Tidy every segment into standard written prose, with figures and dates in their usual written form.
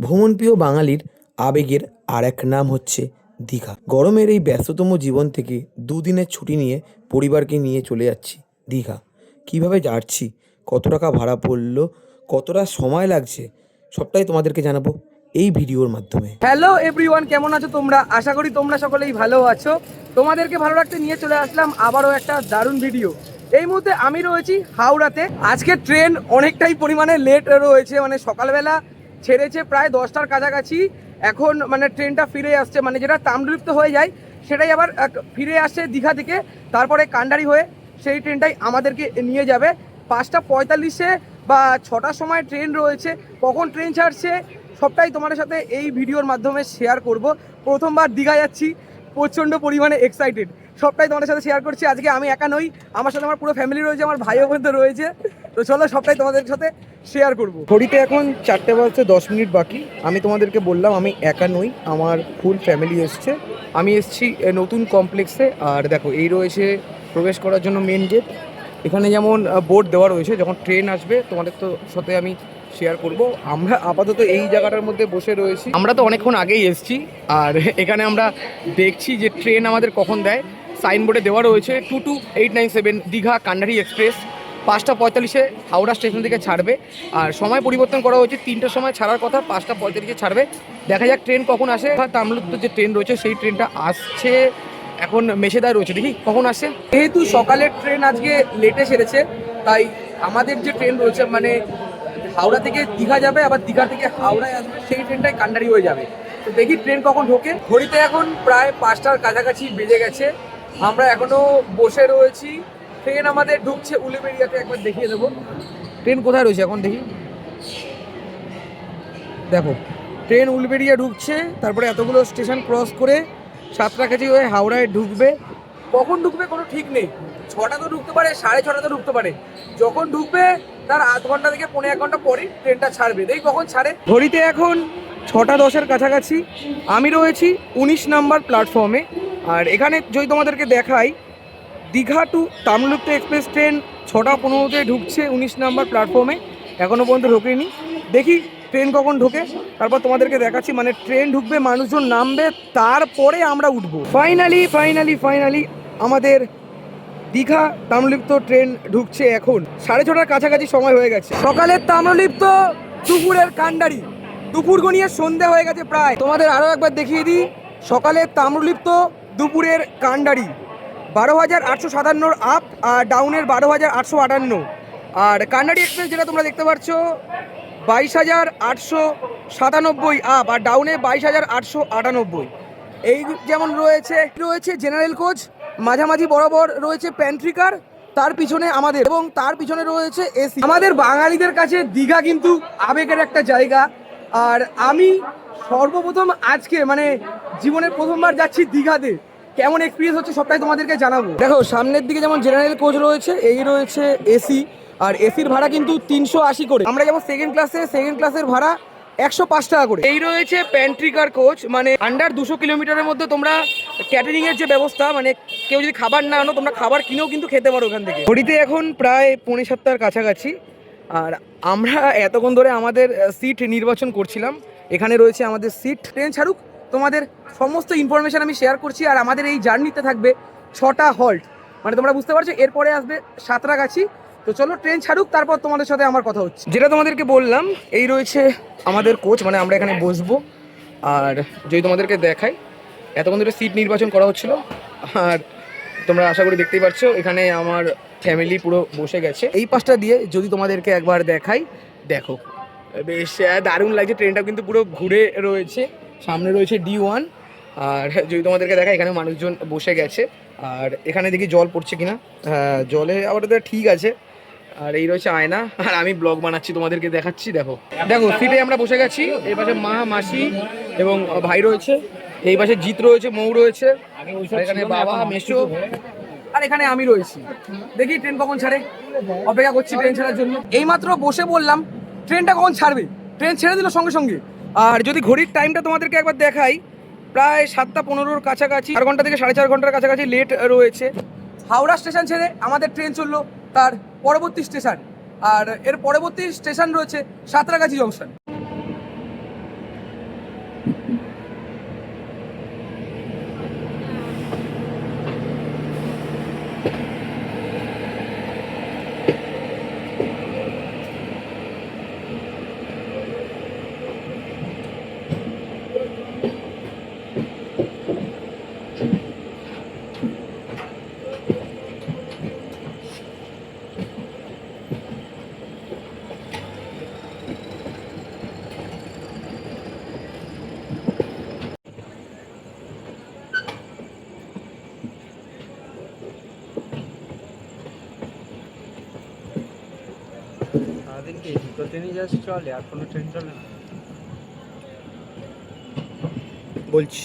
ভ্রমণপ্রিয় বাঙালির আবেগের আর এক নাম হচ্ছে দীঘা। গরমের এই ব্যস্ততম জীবন থেকে দুদিনের ছুটি নিয়ে পরিবারকে নিয়ে চলে যাচ্ছি দীঘা। কিভাবে যাচ্ছি, কত টাকা ভাড়া পড়লো, কতটা সময় লাগছে, সবটাই তোমাদেরকে জানাবো এই ভিডিওর মাধ্যমে। হ্যালো এভরিওয়ান, কেমন আছো তোমরা? আশা করি তোমরা সকলেই ভালো আছো। তোমাদেরকে ভালো রাখতে নিয়ে চলে আসলাম আবারও একটা দারুণ ভিডিও। এই মুহূর্তে আমি রয়েছি হাওড়াতে। আজকে ট্রেন অনেকটাই পরিমাণে লেট রয়েছে, মানে সকালবেলা ছেড়েছে প্রায় 10টার কাছাকাছি। এখন মানে ট্রেনটা ফিরে আসছে, মানে যেটা তাম্রলিপ্ত হয়ে যায় সেটাই আবার ফিরে আসছে দীঘা থেকে, তারপরে কান্ডারি হয়ে সেই ট্রেনটাই আমাদেরকে নিয়ে যাবে। 5টা 45-এ বা 6টার সময় ট্রেন রয়েছে। কখন ট্রেন ছাড়ছে সবটাই তোমাদের সাথে এই ভিডিওর মাধ্যমে শেয়ার করব। প্রথমবার দীঘা যাচ্ছি, প্রচণ্ড পরিমাণে এক্সাইটেড। সবটাই তোমাদের সাথে শেয়ার করছি। আজকে আমি একা নই, আমার সাথে আমার পুরো ফ্যামিলি রয়েছে, আমার ভাইও বোনও রয়েছে। তো চলো সবটাই তোমাদের সাথে শেয়ার করব। ঘড়িতে এখন 4:10 বাকি। আমি তোমাদেরকে বললাম আমি একা নই, আমার ফুল ফ্যামিলি এসছে। আমি এসছি নতুন কমপ্লেক্সে। আর দেখো, এই রয়েছে প্রবেশ করার জন্য মেন গেট। এখানে যেমন বোর্ড দেওয়া রয়েছে, যখন ট্রেন আসবে তোমাদের তো সাথে আমি শেয়ার করব। আমরা আপাতত এই জায়গাটার মধ্যে বসে রয়েছি। আমরা তো অনেকক্ষণ আগেই এসেছি, আর এখানে আমরা দেখছি যে ট্রেন আমাদের কখন দেয়। সাইনবোর্ডে দেওয়া রয়েছে 22897 দীঘা কান্ডারি এক্সপ্রেস 5টা 45-এ হাওড়া স্টেশন থেকে ছাড়বে। আর সময় পরিবর্তন করা হয়েছে, 3টার সময় ছাড়ার কথা, 5টা 45-এ ছাড়বে। দেখা যাক ট্রেন কখন আসে। তাম্রলিপ্ত যে ট্রেন রয়েছে সেই ট্রেনটা আসছে, এখন মেছেদায় রয়েছে, দেখি কখন আসে। যেহেতু সকালের ট্রেন আজকে লেটে সেরেছে, তাই আমাদের যে ট্রেন রয়েছে মানে হাওড়া থেকে দীঘা যাবে, আবার দীঘা থেকে হাওড়ায় আসবে, সেই ট্রেনটাই কান্ডারি হয়ে যাবে। তো দেখি ট্রেন কখন ঢোকে। ঘড়িতে এখন প্রায় 5টার কাছাকাছি বেজে গেছে। আমরা এখনো বসে রয়েছি। ট্রেন আমাদের ঢুকছে উলুবেড়িয়াতে, একবার দেখিয়ে দেবো ট্রেন কোথায় রয়েছে। এখন দেখি, দেখো ট্রেন উলুবেড়িয়া ঢুকছে, তারপরে এতগুলো স্টেশন ক্রস করে সাঁতরাগাছি হয়ে হাওড়ায় ঢুকবে। কখন ঢুকবে কোনো ঠিক নেই। 6টা তো ঢুকতে পারে, 6:30 তো ঢুকতে পারে। যখন ঢুকবে তার আধ ঘন্টা থেকে পৌনে 1 ঘন্টা পরেই ট্রেনটা ছাড়বে। দেখি কখন ছাড়ে। ঘড়িতে এখন 6টা 10-এর কাছাকাছি। আমি রয়েছি 19 নাম্বার প্ল্যাটফর্মে। আর এখানে যদি তোমাদেরকে দেখাই, Digha to Tamralipta express train 6টা 15-তে ঢুকছে 19 নাম্বার প্ল্যাটফর্মে। এখনও পর্যন্ত ঢোকেনি। দেখি ট্রেন কখন ঢোকে, তারপর তোমাদেরকে দেখাচ্ছি। মানে ট্রেন ঢুকবে, মানুষজন নামবে, তারপরে আমরা উঠবো। ফাইনালি আমাদের দীঘা তাম্রলিপ্ত ট্রেন ঢুকছে। এখন 6:30টার কাছাকাছি সময় হয়ে গেছে। সকালের তাম্রলিপ্ত, দুপুরের কান্ডারি, দুপুর গনিয়ে সন্ধে হয়ে গেছে প্রায়। তোমাদের আরও একবার দেখিয়ে দিই, সকালের তাম্রলিপ্ত, দুপুরের কান্ডারি। 12,857 আপ আর ডাউনের 12,858। আর কান্ডারি এক্সপ্রেস যেটা তোমরা দেখতে পাচ্ছ 22,897 আপ আর ডাউনে 22,898। এই যেমন রয়েছে জেনারেল কোচ, মাঝামাঝি বরাবর রয়েছে প্যান্ট্রিকার, তার পিছনে আমাদের, এবং তার পিছনে রয়েছে এসি। আমাদের বাঙালিদের কাছে দীঘা কিন্তু আবেগের একটা জায়গা। আর আমি সর্বপ্রথম আজকে মানে জীবনের প্রথমবার যাচ্ছি দীঘাতে। কেমন এক্সপিরিয়েন্স হচ্ছে সবটাই তোমাদেরকে জানাবো। দেখো সামনের দিকে যেমন জেনারেল কোচ রয়েছে, এই রয়েছে এসি। আর এসির ভাড়া কিন্তু 380 করে। আমরা যেমন সেকেন্ড ক্লাসের ভাড়া 105 টাকা করে। এই রয়েছে প্যান্ট্রিকার কোচ, মানে আন্ডার 200 কিলোমিটারের মধ্যে তোমরা ক্যাটারিংয়ের যে ব্যবস্থা, মানে কেউ যদি খাবার না আনো তোমরা খাবার কিনেও কিন্তু খেতে পারো ওখান থেকে। ঘড়িতে এখন প্রায় 6:45-টার কাছাকাছি। আর আমরা এতক্ষণ ধরে আমাদের সিট নির্বাচন করছিলাম। এখানে রয়েছে আমাদের সিট। ট্রেন ছাড়ুক তোমাদের সমস্ত ইনফরমেশান আমি শেয়ার করছি। আর আমাদের এই জার্নিতে থাকবে 6টা হল্ট, মানে তোমরা বুঝতে পারছো। এরপরে আসবে সাঁতরাগাছি। তো চলো ট্রেন ছাড়ুক, তারপর তোমাদের সাথে আমার কথা হচ্ছে। যেটা তোমাদেরকে বললাম, এই রয়েছে আমাদের কোচ, মানে আমরা এখানে বসবো। আর যদি তোমাদেরকে দেখাই, এতক্ষণ ধরে সিট নির্বাচন করা হচ্ছিল। আর তোমরা আশা করি দেখতেই পাচ্ছ এখানে আমার ফ্যামিলি পুরো বসে গেছে। এই পাশটা দিয়ে যদি তোমাদেরকে একবার দেখাই, দেখো বেশ দারুণ লাগছে। ট্রেনটা কিন্তু পুরো ঘুরে রয়েছে, সামনে রয়েছে D1। আর যদি তোমাদেরকে দেখাই, এখানে মানুষজন বসে গেছে। আর এখানে দেখি জল পড়ছে কিনা। হ্যাঁ, জলে আবার ঠিক আছে। আর এই রয়েছে আয়না, আর আমি ব্লগ বানাচ্ছি, তোমাদেরকে দেখাচ্ছি। দেখো সিটে আমরা বসে গেছি। এই পাশে মা, মাসি এবং ভাই রয়েছে। এই পাশে জিৎ রয়েছে, মৌ রয়েছে, এখানে বাবা, মেসো, আর এখানে আমি রয়েছি। দেখি ট্রেন কখন ছাড়ে, অপেক্ষা করছি ট্রেন ছাড়ার জন্য। এইমাত্র বসে বললাম ট্রেনটা কখন ছাড়বে, ট্রেন ছেড়ে দিল সঙ্গে সঙ্গে। আর যদি ঘড়ির টাইমটা তোমাদেরকে একবার দেখাই, প্রায় 7টা 15-র কাছাকাছি, 4 ঘন্টা থেকে 4.5 ঘন্টার কাছাকাছি লেট রয়েছে। হাওড়া স্টেশন ছেড়ে আমাদের ট্রেন চললো তার পরবর্তী স্টেশন, আর এর পরবর্তী স্টেশন রয়েছে সাঁতরাগাছি জংশন। সারাদিন কি দুটো ট্রেনই জাস্ট চলে, আর কোনো ট্রেন চলে না? বলছি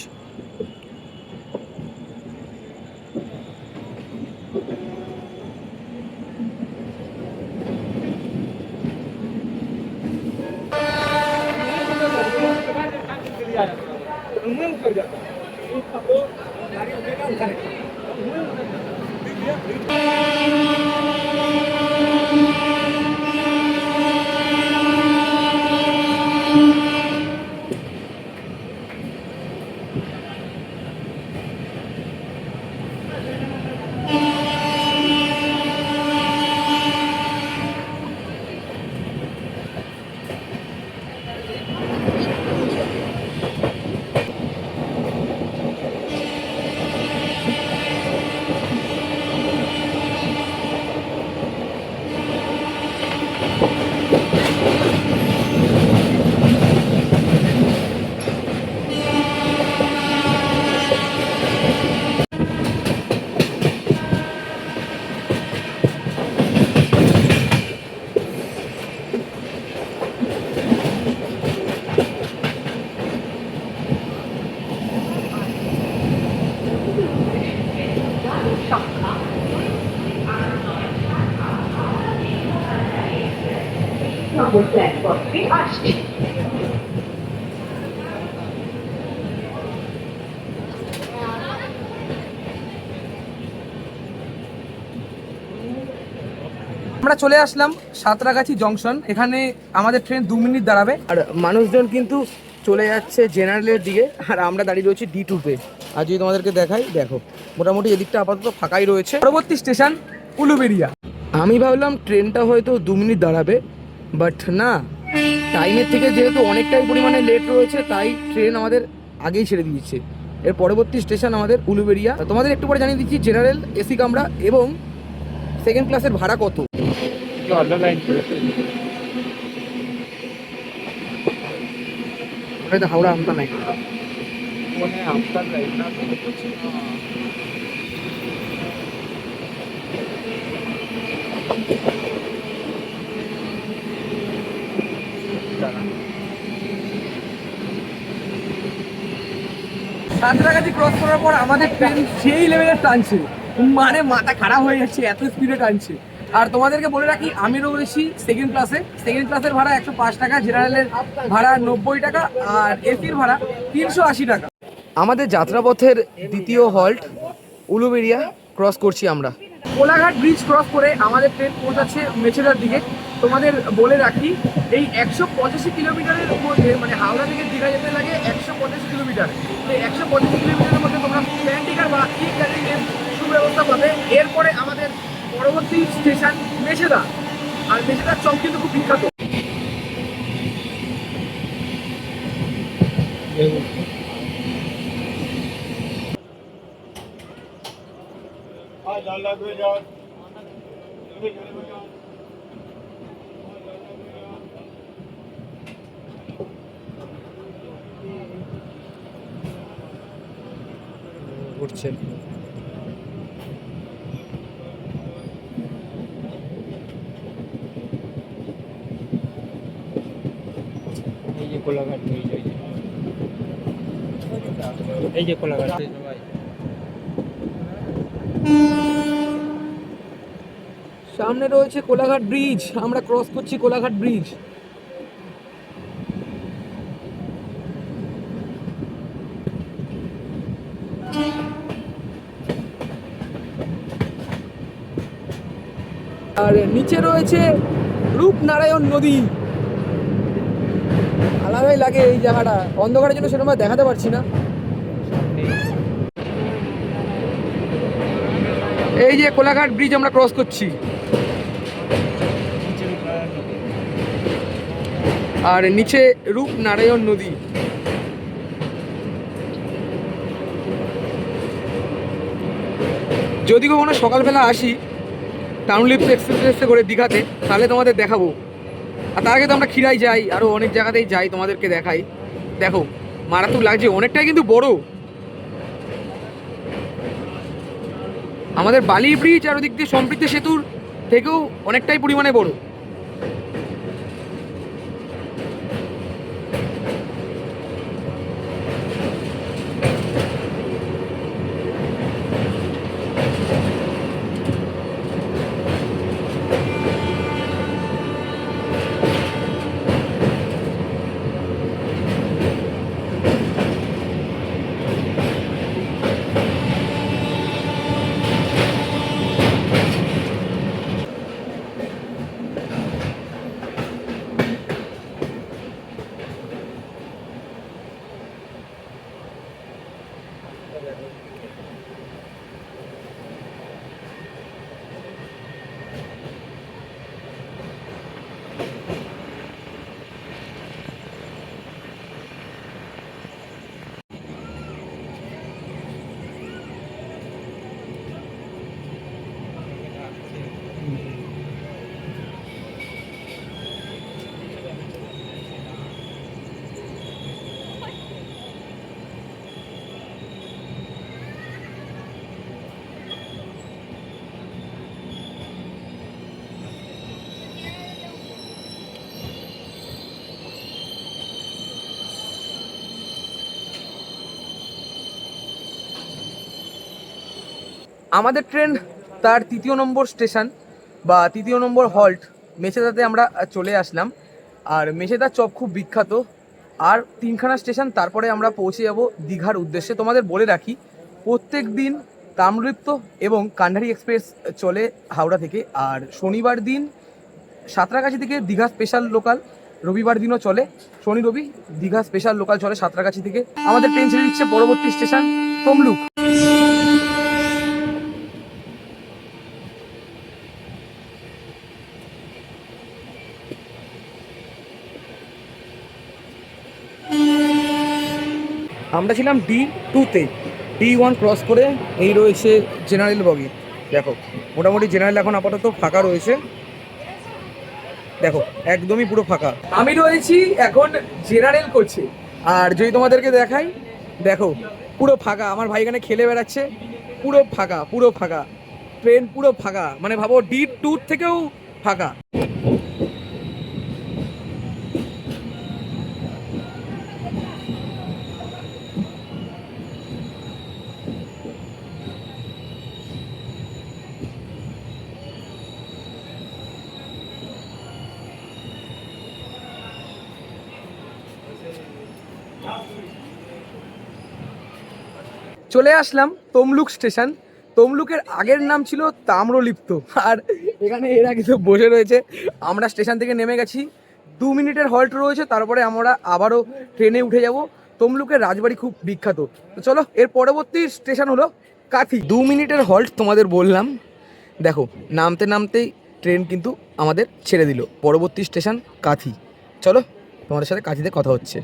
নম্বর প্ল্যাটফর্মে আসছে। আমরা চলে আসলাম সাঁতরাগাছি জংশন। এখানে আমাদের ট্রেন 2 মিনিট দাঁড়াবে, আর মানুষজন কিন্তু চলে যাচ্ছে জেনারেলের দিকে, আর আমরা দাঁড়িয়ে রয়েছি D2-তে। আর যদি তোমাদেরকে দেখাই, দেখো মোটামুটি এদিকটা আপাতত ফাঁকাই রয়েছে। পরবর্তী স্টেশন উলুবেড়িয়া। আমি ভাবলাম ট্রেনটা হয়তো 2 মিনিট দাঁড়াবে, বাট না, টাইমের থেকে যেহেতু অনেকটাই পরিমাণে লেট রয়েছে, তাই ট্রেন আমাদের আগেই ছেড়ে দিয়েছে। এর পরবর্তী স্টেশন আমাদের উলুবেড়িয়া। তোমাদের একটু পরে জানিয়ে দিচ্ছি জেনারেল, এসি কামরা এবং সেকেন্ড ক্লাসের ভাড়া কত। হাওড়া আমতা নাই। আমতার লাইন না, সাঁতরাগাছি ক্রস করার পর আমাদের ট্রেন সেই লেভেলের টানছে, মানে মাথা খারাপ হয়ে যাচ্ছে, এত স্পিডে টানছে। আর তোমাদেরকে বলে রাখি, আমি রয়েছি সেকেন্ড ক্লাসে। সেকেন্ড ক্লাসের ভাড়া 105 টাকা, জেনারেলের ভাড়া 90 টাকা, আর এসির ভাড়া 380 টাকা। আমাদের যাত্রাপথের দ্বিতীয় হল্ট উলুবেড়িয়া ক্রস করছি আমরা। কোলাঘাট ব্রিজ ক্রস করে আমাদের ট্রেন পৌঁছাচ্ছে মেছেদার দিকে। তোমাদের বলে রাখি, এই 185 কিলোমিটারের মধ্যে, মানে হাওড়া থেকে দীঘা যেতে লাগে 185 কিলোমিটার। এই 185 কিলোমিটারের মধ্যে তোমরা প্যান টিকার বা ই ক্যারিংয়ের সুব্যবস্থা পাবে। এরপরে আমাদের পরবর্তী স্টেশন মেছেদা, আর মেছেদার চক কিন্তু খুব বিখ্যাত। ঘুরছে। এই যে কোলাঘাট, এই যে কোলাঘাট সবাই। সামনে রয়েছে কোলাঘাট ব্রিজ, আমরা ক্রস করছি কোলাঘাট ব্রিজ। আর নিচে রয়েছে রূপনারায়ণ নদী। ভালোই লাগে এই জায়গাটা, অন্ধকারের জন্য সেরকম দেখাতে পারছি না। এই যে কোলাঘাট ব্রিজ আমরা ক্রস করছি, আর নিচে রূপনারায়ণ নদী। যদি কখনো সকালবেলা আসি টাউন লিফট এক্সপ্রেসে করে দীঘাতে, তাহলে তোমাদের দেখাবো। আর তার আগে তো আমরা খিরাই যাই, আরও অনেক জায়গাতেই যাই, তোমাদেরকে দেখাই। দেখো মারাত্মক লাগছে, অনেকটাই কিন্তু বড়। আমাদের বালি ব্রিজ আর ওদিক দিয়ে সম্পৃক্ত সেতুর থেকেও অনেকটাই পরিমাণে বড়। আমাদের ট্রেন তার 3য় নম্বর স্টেশন বা 3য় নম্বর হল্ট মেছেদাতে আমরা চলে আসলাম। আর মেছেদার চপ খুব বিখ্যাত। আর 3খানা স্টেশন তারপরে আমরা পৌঁছে যাব দীঘার উদ্দেশ্যে। তোমাদের বলে রাখি, প্রত্যেক দিন তাম্রলিপ্ত এবং কান্ডারি এক্সপ্রেস চলে হাওড়া থেকে। আর শনিবার দিন সাঁতরাগাছি থেকে দীঘা স্পেশাল লোকাল, রবিবার দিনও চলে, শনি রবি দীঘা স্পেশাল লোকাল চলে সাঁতরাগাছি থেকে। আমাদের ট্রেন ছেড়ে দিচ্ছে পরবর্তী স্টেশন তমলুক। আমরা ছিলাম D2-তে, D1 ক্রস করে এই রয়েছে জেনারেল বগি। দেখো মোটামুটি জেনারেল এখন আপাতত ফাঁকা রয়েছে, দেখো একদমই পুরো ফাঁকা। আমি রয়েছি এখন জেনারেল কোচে, আর যদি তোমাদেরকে দেখাই, দেখো পুরো ফাঁকা। আমার ভাই এখানে খেলে বেড়াচ্ছে, পুরো ফাঁকা, পুরো ফাঁকা ট্রেন, পুরো ফাঁকা। মানে ভাবো D2 থেকেও ফাঁকা। চলে আসলাম তমলুক স্টেশন। তমলুকের আগের নাম ছিল তাম্রলিপ্ত। আর এখানে এরা কিন্তু বসে রয়েছে। আমরা স্টেশন থেকে নেমে গেছি, 2 মিনিটের হল্ট রয়েছে, তারপরে আমরা আবারও ট্রেনে উঠে যাব। তমলুকের রাজবাড়ি খুব বিখ্যাত। তো চলো, এর পরবর্তী স্টেশন হলো কাথি। 2 মিনিটের হল্ট তোমাদের বললাম। দেখো নামতে নামতেই ট্রেন কিন্তু আমাদের ছেড়ে দিল। পরবর্তী স্টেশন কাথি। চলো তোমাদের সাথে কাথিতে কথা হচ্ছে।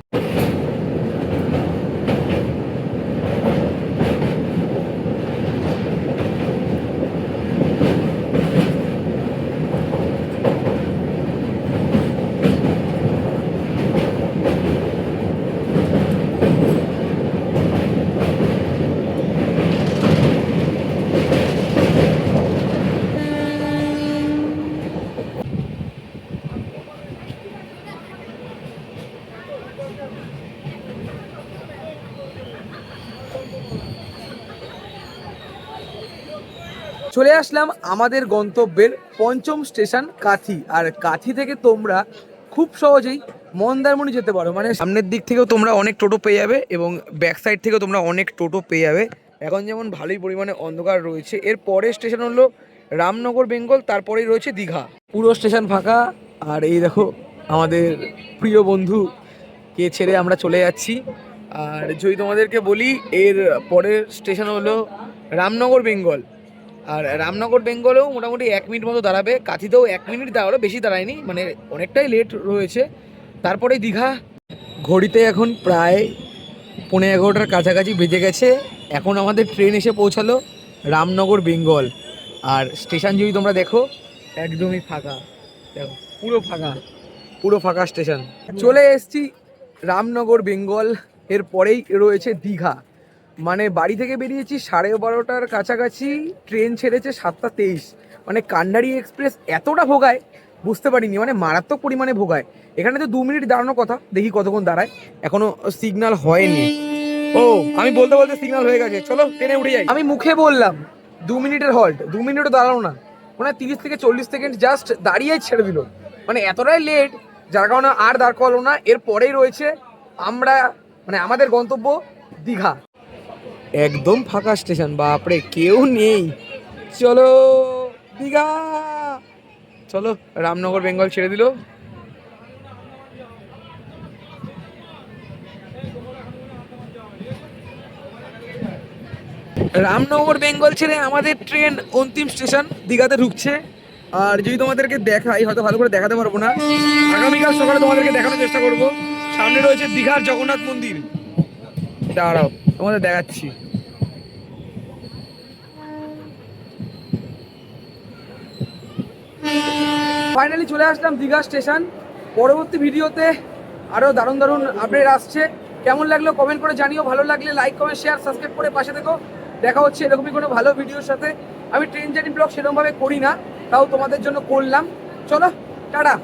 চলে আসলাম আমাদের গন্তব্যের 5ম স্টেশন কাথি। আর কাথি থেকে তোমরা খুব সহজেই মন্দারমণি যেতে পারো। মানে সামনের দিক থেকেও তোমরা অনেক টোটো পেয়ে যাবে এবং ব্যাক সাইড থেকেও তোমরা অনেক টোটো পেয়ে যাবে। এখন যেমন ভালোই পরিমাণে অন্ধকার রয়েছে। এর পরের স্টেশন হলো রামনগর বেঙ্গল, তারপরেই রয়েছে দীঘা। পুরো স্টেশন ফাঁকা। আর এই দেখো আমাদের প্রিয় বন্ধু কে ছেড়ে আমরা চলে যাচ্ছি। আর যদি তোমাদেরকে বলি এর পরের স্টেশন হলো রামনগর বেঙ্গল। আর রামনগর বেঙ্গলেও মোটামুটি 1 মিনিট মতো দাঁড়াবে, কাঁথিতেও 1 মিনিট দাঁড়ালো, বেশি দাঁড়ায়নি, মানে অনেকটাই লেট রয়েছে। তারপরে দীঘা। ঘড়িতে এখন প্রায় 11:15 কাছাকাছি বেজে গেছে। এখন আমাদের ট্রেন এসে পৌঁছালো রামনগর বেঙ্গল। আর স্টেশন যদি তোমরা দেখো একদমই ফাঁকা, দেখো পুরো ফাঁকা স্টেশন। চলে এসেছি রামনগর বেঙ্গল, এর পরেই রয়েছে দীঘা। মানে বাড়ি থেকে বেরিয়েছি 12:30টার কাছাকাছি, ট্রেন ছেড়েছে 7:23। মানে কান্ডারি এক্সপ্রেস এতটা ভোগায় বুঝতে পারিনি, মানে মারাত্মক পরিমাণে ভোগায়। এখানে তো 2 মিনিট দাঁড়ানোর কথা, দেখি কতক্ষণ দাঁড়ায়, এখনো সিগন্যাল হয়নি। ও আমি বলতে বলতে সিগন্যাল হয়ে গেছে, চলো ট্রেনে উঠে যাই। আমি মুখে বললাম 2 মিনিটের হল্ট, 2 মিনিটও দাঁড়ানো না, মানে 30 থেকে 40 সেকেন্ড জাস্ট দাঁড়িয়ে ছেড়ে দিল। মানে এতটাই লেট, যার কারণে আর দাঁড় করালো না। এর পরেই রয়েছে আমাদের গন্তব্য দীঘা। একদম ফাঁকা স্টেশন, বাপরে কেউ নেই। চলো দীঘা, চলো। রামনগর বেঙ্গল ছেড়ে দিল। রামনগর বেঙ্গল ছেড়ে আমাদের ট্রেন অন্তিম স্টেশন দীঘাতে ঢুকছে। আর যদি তোমাদেরকে দেখাই, হয়তো ভালো করে দেখাতে পারবো না, আগামীকাল সকালে তোমাদেরকে দেখানোর চেষ্টা করব। সামনে রয়েছে দীঘার জগন্নাথ মন্দির, দাঁড়াও তোমাদের দেখাচ্ছি। ফাইনালি চলে আসলাম দীঘা স্টেশন। পরবর্তী ভিডিওতে আরও দারুণ দারুণ আপডেট আসছে। কেমন লাগলো কমেন্ট করে জানিও, ভালো লাগলে লাইক কমেন্ট শেয়ার সাবস্ক্রাইব করে পাশে থেকো। দেখা হচ্ছে এরকমই কোনো ভালো ভিডিওর সাথে। আমি ট্রেন জার্নি ব্লগ সেরকমভাবে করি না, তাও তোমাদের জন্য করলাম। চলো টাটা।